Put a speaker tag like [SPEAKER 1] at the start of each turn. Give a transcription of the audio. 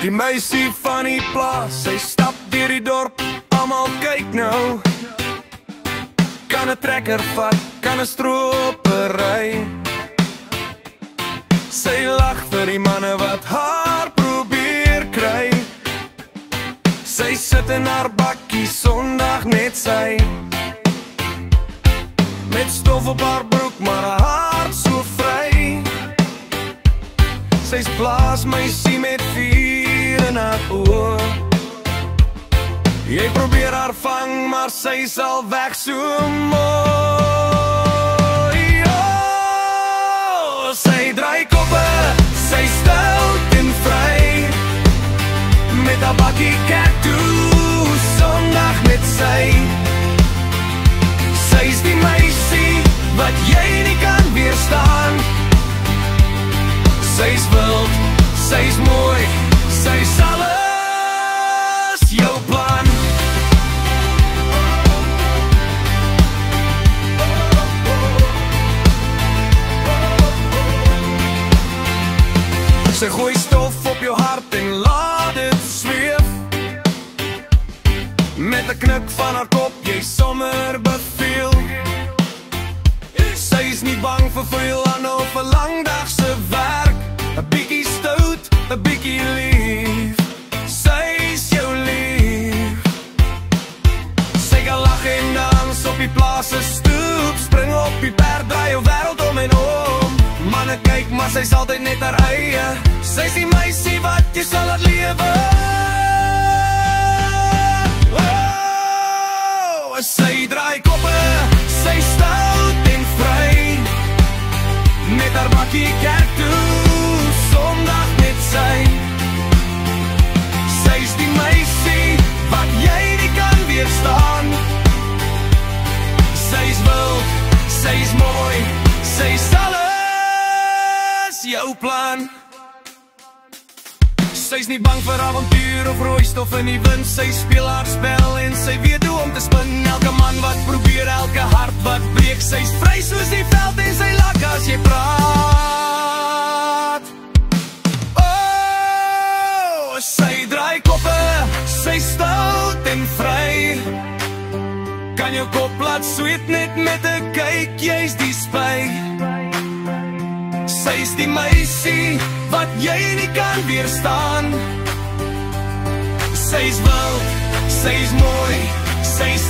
[SPEAKER 1] Die meisie van die plaas, sy stap deur die dorp, almal kyk nou. Kan 'n trekker vat, kan 'n stropery. Sy lag vir die manne wat haar probeer kry. Sy sit in haar bakkie Sondag net sy, met stof op haar broek, maar haar hart so vry. Sy's plaasmeisie met vuur in haar oor. Jy probeer haar vang, maar sy sal weg so mooi. Oh, sy draai koppe, sy stout en vry, met haar bakkie kerk toe, Sondag met sy. Sy's die meisie wat jy nie kan weerstaan. Sy's wild, sy's mooi, sy's alles jou plan. Sy gooi stof op jou hart en laat dit zweef. Met 'n knik van haar kop, jy sommer beveel. Sy's nie bang vir veel aan of 'n lang dag se werk. 'n bietjie stout, 'n bietjie lief. Sy's jou lief. Sy kan lag en dans op die plaas se stoep, spring op die perd, draai jou wêreld om en om. Manne kyk, maar sy's altyd net haar eie. Sy's die meisie wat jy sal laat lewe. Oh, sy draai koppe, sy stout en vry, met haar bakkie kerk toe, Sondag met sy. Sy's die meisie wat jy nie kan weerstaan. Sy's wild, sy's mooi, sy's alles jou plan. Sy's nie bang vir avontuur of rooistof in die wind. Sy speel haar spel en sy weet hoe om te spin. Elke man wat probeer, elke hart wat breek. Sy's vry soos die veld en sy lak as jy praat. Oh, sy draai koppe, sy stout en vry, kan jou kop laat sweet net met 'n kyk, jy's die spy. Sy's die meisie wat jy nie kan weerstaan. Sy's wild, sy's mooi, sy's